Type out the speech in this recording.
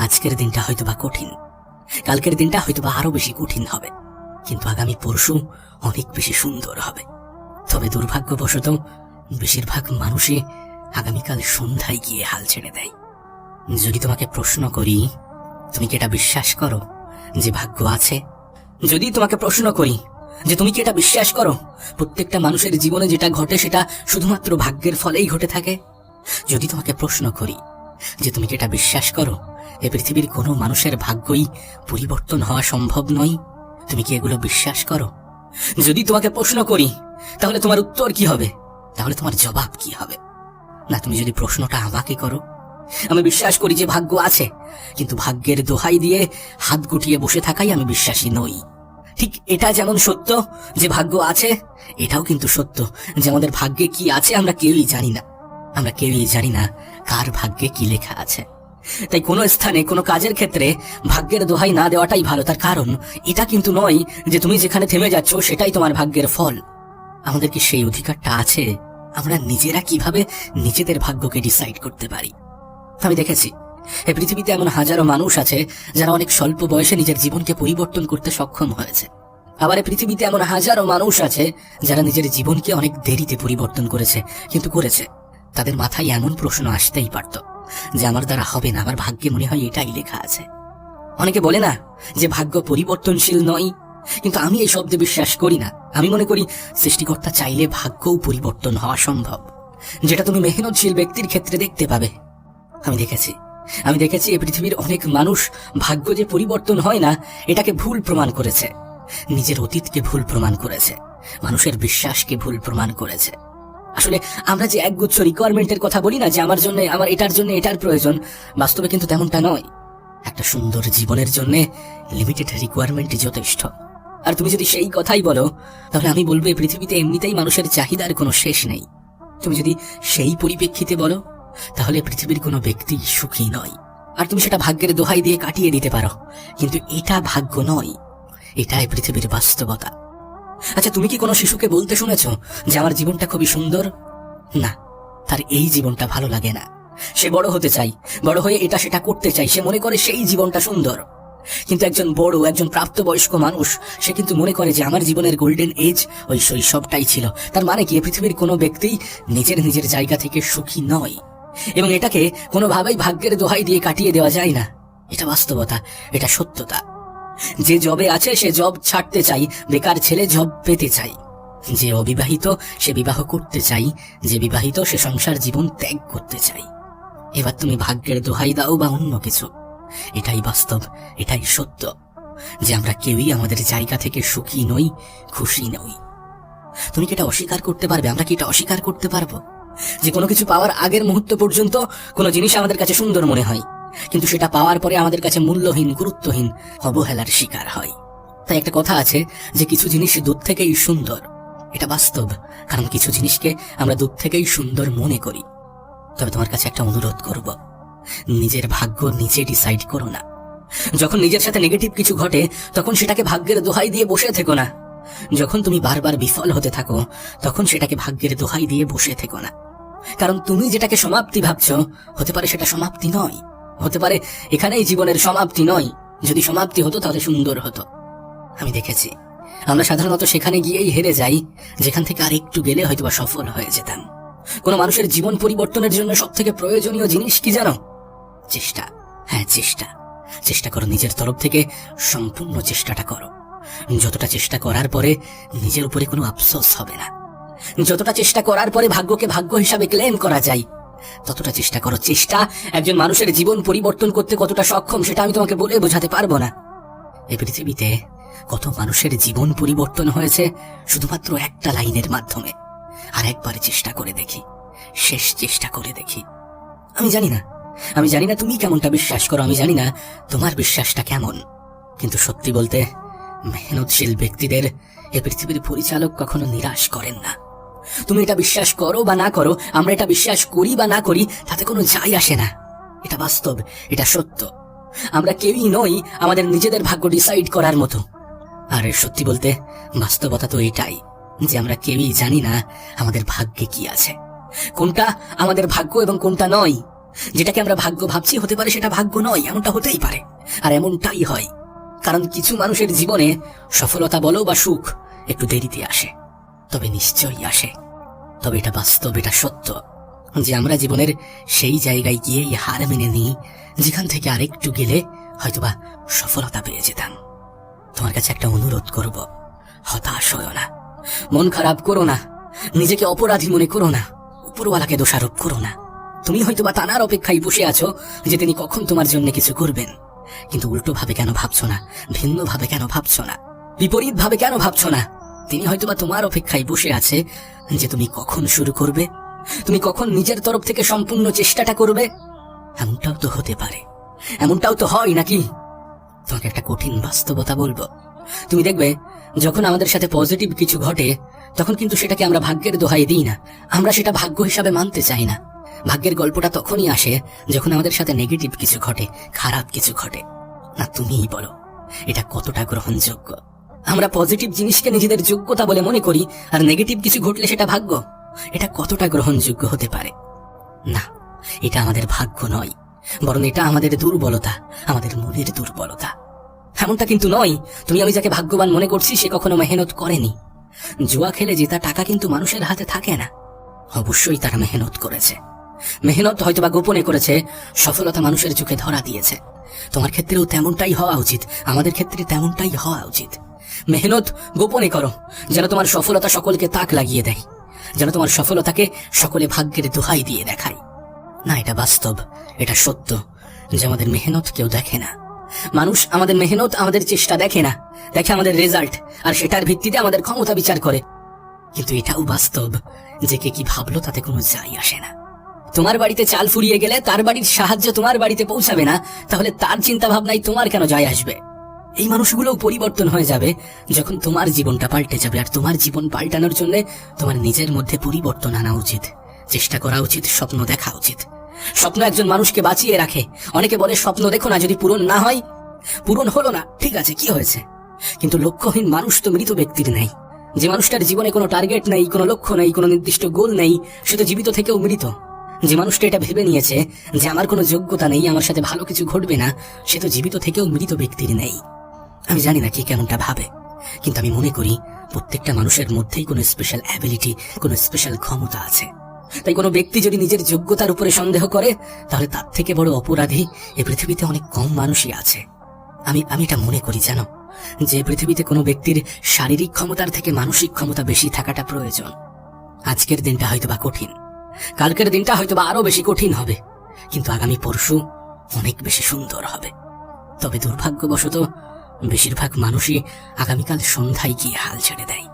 আজকের দিনটা হয়তোবা কঠিন, কালকের দিনটা হয়তোবা আরো বেশি কঠিন হবে, কিন্তু আগামী পরশু অনেক বেশি সুন্দর হবে। তবে দুর্ভাগ্যবশত বেশিরভাগ মানুষই আগামীকাল সন্ধ্যায় গিয়ে হাল ছেড়ে দেয়। যদি তোমাকে প্রশ্ন করি, তুমি কি এটা বিশ্বাস করো যে ভাগ্য আছে? যদি তোমাকে প্রশ্ন করি যে তুমি কি এটা বিশ্বাস করো প্রত্যেকটা মানুষের জীবনে যেটা ঘটে সেটা শুধুমাত্র ভাগ্যের ফলেই ঘটে থাকে? যদি তোমাকে প্রশ্ন করি যে তুমি কি এটা বিশ্বাস করো এ পৃথিবীর কোনো মানুষের ভাগ্যই পরিবর্তন হওয়া সম্ভব নয়, তুমি কি এগুলো বিশ্বাস করো? যদি তোমাকে প্রশ্ন করি তাহলে তোমার উত্তর কি হবে? তাহলে তোমার জবাব কি হবে? না, তুমি যদি প্রশ্নটা আমাকে করো, আমি বিশ্বাস করি যে ভাগ্য আছে, কিন্তু ভাগ্যের দোহাই দিয়ে হাত গুটিয়ে বসে থাকাই আমি বিশ্বাসী নই। ঠিক এটা যেমন সত্য যে ভাগ্য আছে, এটাও কিন্তু সত্য যে আমাদের ভাগ্যে কি আছে আমরা কেউই জানি না। আমরা কেউই জানি না কার ভাগ্যে কি লেখা আছে। তাই কোনো স্থানে কোনো কাজের ক্ষেত্রে ভাগ্যের দোহাই না দেওয়াটাই ভালো। তার কারণ এটা কিন্তু নয় যে তুমি যেখানে থেমে যাচ্ছ সেটাই তোমার ভাগ্যের ফল। আমাদের কি সেই অধিকারটা আছে? আমরা নিজেরা কিভাবে নিজেদের ভাগ্যকে ডিসাইড করতে পারি? আমি দেখেছি এই পৃথিবীতে এমন হাজারো মানুষ আছে যারা অনেক স্বল্প বয়সে নিজের জীবনকে পরিবর্তন করতে সক্ষম হয়েছে। আবার এই পৃথিবীতে এমন হাজারো মানুষ আছে যারা নিজের জীবনকে অনেক দেরিতে পরিবর্তন করেছে, কিন্তু করেছে। তাদের মাথায় এমন প্রশ্ন আসতেই পারত যে আমার দ্বারা হবে না, আমার ভাগ্যে মনে হয় এটাই লেখা আছে। অনেকে বলে না যে ভাগ্য পরিবর্তনশীল নয়, কিন্তু আমি এই শব্দে বিশ্বাস করি না। আমি মনে করি সৃষ্টিকর্তা চাইলে ভাগ্যও পরিবর্তন হওয়া সম্ভব, যেটা তুমি মেহনতশীল ব্যক্তির ক্ষেত্রে দেখতে পাবে। আমি দেখেছি এই পৃথিবীর অনেক মানুষ ভাগ্য যে পরিবর্তন হয় না এটাকে ভুল প্রমাণ করেছে, নিজের অতীতকে ভুল প্রমাণ করেছে, মানুষের বিশ্বাসকে ভুল প্রমাণ করেছে। আসলে আমরা যে একগুচ্ছ রিকোয়ারমেন্টের কথা বলি না যে আমার এটার জন্য এটার প্রয়োজন, বাস্তবে কিন্তু তেমনটা নয়। একটা সুন্দর জীবনের জন্য লিমিটেড রিকোয়ারমেন্টই যথেষ্ট। আর তুমি যদি সেই কথাই বলো তাহলে আমি বলবো এই পৃথিবীতে এমনিতেই মানুষের চাহিদার কোনো শেষ নেই। তুমি যদি সেই পরিপ্রেক্ষিতে বলো তাহলে পৃথিবীর কোনো ব্যক্তি সুখী নয়। আর তুমি সেটা ভাগ্যের দোহাই দিয়ে কাটিয়ে দিতে পারো, কিন্তু এটা ভাগ্য নয়, এটাই পৃথিবীর বাস্তবতা। আচ্ছা, তুমি কি কোনো শিশুকে বলতে শুনেছো যে আমার জীবনটা খুবই সুন্দর? না, তার এই জীবনটা ভালো লাগে না। সে বড় হতে চাই, বড় হয়ে এটা সেটা করতে চাই, সে মনে করে সেই জীবনটা সুন্দর। কিন্তু একজন প্রাপ্তবয়স্ক মানুষ সে কিন্তু মনে করে যে আমার জীবনের গোল্ডেন এজ ওই শৈশবটাই ছিল। তার মানে কি পৃথিবীর কোনো ব্যক্তি নিজের জায়গা থেকে সুখী নয়, এবং এটাকে কোনোভাবেই ভাগ্যের দোহাই দিয়ে কাটিয়ে দেওয়া যায় না। এটা বাস্তবতা, এটা সত্যতা। যে জবে আছে সে জব ছাড়তে চাই, বেকার ছেলে জব পেতে চাই। যে অবিবাহিত সে বিবাহ করতে চাই, যে বিবাহিত সে সংসার জীবন ত্যাগ করতে চাই। এবার তুমি ভাগ্যের দোহাই দাও বা অন্য কিছু, এটাই বাস্তব, এটাই সত্য যে আমরা কেউই আমাদের জায়গা থেকে সুখী নই, খুশি নই। তুমি কি এটা অস্বীকার করতে পারবে? আমরা কি এটা অস্বীকার করতে পারবো যে কোনো কিছু পাওয়ার আগের মুহূর্ত পর্যন্ত কোনো জিনিস আমাদের কাছে সুন্দর মনে হয়, কিন্তু সেটা পাওয়ার পরে আমাদের কাছে মূল্যহীন, গুরুত্বহীন, অবহেলার শিকার হয়? তাই একটা কথা আছে যে কিছু জিনিস দূর থেকেই সুন্দর। এটা বাস্তব, কারণ কিছু জিনিসকে আমরা দূর থেকেই সুন্দর মনে করি। তবে তোমার কাছে একটা অনুরোধ করব, নিজের ভাগ্য নিজে ডিসাইড করো না। যখন নিজের সাথে নেগেটিভ কিছু ঘটে তখন সেটাকে ভাগ্যের দোহাই দিয়ে বসে থেকো না। যখন তুমি বারবার বিফল হতে থাকো তখন সেটাকে ভাগ্যের দোহাই দিয়ে বসে থেকো না। কারণ তুমি যেটাকে সমাপ্তি ভাবছো হতে পারে সেটা সমাপ্তি নয়, হতে পারে এখানেই জীবনের সমাপ্তি নয়। যদি সমাপ্তি হতো তাহলে সুন্দর হতো। আমি দেখেছি আমরা সাধারণত সেখানে গিয়েই হেরে যাই যেখান থেকে আর একটু গেলে হয়তোবা সফল হয়ে যেতাম। কোনো মানুষের জীবন পরিবর্তনের জন্য সবথেকে প্রয়োজনীয় জিনিস কি জানো? চেষ্টা। হ্যাঁ, চেষ্টা করো, নিজের তরফ থেকে সম্পূর্ণ চেষ্টাটা করো। যতটা চেষ্টা করার পরে নিজের উপরে কোনো আফসোস হবে না, যতটা চেষ্টা করার পরে ভাগ্যকে ভাগ্য হিসাবে ক্লেম করা যায়, ততটা চেষ্টা করো। চেষ্টা একজন মানুষের জীবন পরিবর্তন করতে কতটা সক্ষম সেটা আমি তোমাকে বলে বোঝাতে পারবো না। এই পৃথিবীতে কত মানুষের জীবন পরিবর্তন হয়েছে শুধুমাত্র একটা লাইনের মাধ্যমে। আর একবার চেষ্টা করে দেখি, শেষ চেষ্টা করে দেখি। আমি জানি না তুমি কেমনটা বিশ্বাস করো, আমি জানি না তোমার বিশ্বাসটা কেমন, কিন্তু সত্যি বলতে মেহনতশীল ব্যক্তিদের এ পৃথিবীর পরিচালক কখনো নিরাশ করেন না। তুমি এটা বিশ্বাস করো বা না করো, আমরা এটা বিশ্বাস করি বা না করি, তাতে কোনো যায় আসে না। এটা বাস্তব, এটা সত্য। আমরা কেউই নই আমাদের নিজেদের ভাগ্য ডিসাইড করার মতো। আর সত্যি বলতে বাস্তবতা তো এটাই যে আমরা কেউই জানি না আমাদের ভাগ্যে কি আছে, কোনটা আমাদের ভাগ্য এবং কোনটা নয়। যেটাকে আমরা ভাগ্য ভাবছি হতে পারে সেটা ভাগ্য নয়, এমনটা হতেই পারে। আর এমনটাই হয়, কারণ কিছু মানুষের জীবনে সফলতা বলো বা সুখ একটু দেরিতে আসে, তবে নিশ্চয়ই আসে। তবে এটা বাস্তব, এটা সত্য যে আমরা জীবনের সেই জায়গায় গিয়ে হার মেনে নিই যেখান থেকে আরেকটু গেলে হয়তোবা সফলতা পেয়ে যেতাম। তোমার কাছে একটা অনুরোধ করব, হতাশ হও না, মন খারাপ করো না, নিজেকে অপরাধী মনে করো না, উপরওয়ালাকে দোষারোপ করো না। তুমি হয়তোবা তানার অপেক্ষায় বসে আছো যে তিনি কখন তোমার জন্য কিছু করবেন, কিন্তু উল্টো ভাবে কেন ভাবছো না? ভিন্ন ভাবে কেন ভাবছো না? বিপরীত ভাবে কেন ভাবছো না? তিনি হয়তোবা তোমার অপেক্ষায় বসে আছে যে তুমি কখন শুরু করবে, তুমি কখন নিজের তরফ থেকে সম্পূর্ণ চেষ্টাটা করবে। এমনটাও তো হতে পারে, এমনটাও তো হয় নাকি? তোমাকে একটা কঠিন বাস্তবতা বলবো, তুমি দেখবে যখন আমাদের সাথে পজিটিভ কিছু ঘটে তখন কিন্তু সেটাকে আমরা ভাগ্যের দোহাই দিই না, আমরা সেটা ভাগ্য হিসাবে মানতে চাই না। ভাগ্যের গল্পটা তখনই আসে যখন আমাদের সাথে নেগেটিভ কিছু ঘটে, খারাপ কিছু ঘটে। না তুমিই বলো এটা কতটা গ্রহণযোগ্য? আমরা পজিটিভ জিনিসকে নিজেদের যোগ্যতা বলে মনে করি, আর নেগেটিভ কিছু ঘটলে সেটা ভাগ্য। এটা কতটা গ্রহণযোগ্য হতে পারে? না, এটা আমাদের ভাগ্য নয়, বরং এটা আমাদের দুর্বলতা, আমাদের মনের দুর্বলতা। এমনটা কিন্তু নয় তুমি আমি যাকে ভাগ্যবান মনে করছি সে কখনো মেহনত করেনি। জুয়া খেলে জেতা টাকা কিন্তু মানুষের হাতে থাকে না, অবশ্যই তারা মেহনত করেছে। মেহনত হয়তোবা গোপনে করেছে, সফলতা মানুষের চোখে ধরা দিয়েছে। তোমার ক্ষেত্রেও তেমনটাই হওয়া উচিত, আমাদের ক্ষেত্রে তেমনটাই হওয়া উচিত। মেহনত গোপনে করো, যেন তোমার সফলতা সকলকে তাক লাগিয়ে দেয়, যেন তোমার সফলতাকে সকলে ভাগ্যের দোহাই দিয়ে দেখায়। না, এটা বাস্তব, এটা সত্য যে আমাদের মেহনত কেউ দেখে না। মানুষ আমাদের মেহনত, আমাদের চেষ্টা দেখে না, দেখে আমাদের রেজাল্ট, আর সেটার ভিত্তিতে আমাদের ক্ষমতা বিচার করে। কিন্তু এটাও বাস্তব যে কে কি ভাবলো তাতে কোনো যায় আসে না। তোমার বাড়িতে চাল ফুরিয়ে গেলে তার বাড়ির সাহায্য তোমার বাড়িতে পৌঁছাবে না, তাহলে তার চিন্তা ভাবনায় তোমার কেন যায় আসবে? এই মানুষগুলোও পরিবর্তন হয়ে যাবে যখন তোমার জীবনটা পাল্টে যাবে। আর তোমার জীবন পাল্টানোর জন্য তোমার নিজের মধ্যে পরিবর্তন আনা উচিত, চেষ্টা করা উচিত, স্বপ্ন দেখা উচিত। স্বপ্ন একজন মানুষকে বাঁচিয়ে রাখে। অনেকে বলে স্বপ্ন দেখো না, যদি পূরণ না হয়। পূরণ হলো না, ঠিক আছে, কি হয়েছে? কিন্তু লক্ষ্যহীন মানুষ তো মৃত ব্যক্তির নেই। যে মানুষটার জীবনে কোনো টার্গেট নেই, কোনো লক্ষ্য নেই, কোনো নির্দিষ্ট গোল নেই, সে তো জীবিত থেকেও মৃত। যে মানুষটা এটা ভেবে নিয়েছে যে আমার কোনো যোগ্যতা নেই, আমার সাথে ভালো কিছু ঘটবে না, সে তো জীবিত থেকেও মৃত ব্যক্তির নেই। আমি জানি না কে কেমনটা ভাবে, কিন্তু আমি মনে করি প্রত্যেকটা মানুষের মধ্যেই কোনো স্পেশাল অ্যাবিলিটি, কোনো স্পেশাল ক্ষমতা আছে। তাই কোনো ব্যক্তি যদি নিজের যোগ্যতার উপরে সন্দেহ করে, তাহলে তার থেকে বড় অপরাধী এই পৃথিবীতে অনেক কম মানুষই আছে। আমি এটা মনে করি জানো, যে পৃথিবীতে কোনো ব্যক্তির শারীরিক ক্ষমতার থেকে মানসিক ক্ষমতা বেশি থাকাটা প্রয়োজন। আজকের দিনটা হয়তোবা কঠিন, কালকের দিনটা হয়তোবা আরো বেশি কঠিন হবে, কিন্তু আগামী পরশু অনেক বেশি সুন্দর হবে। তবে দুর্ভাগ্যবশত বেশিরভাগ মানুষই আগামীকাল সন্ধ্যায় গিয়ে হাল ছেড়ে দেয়।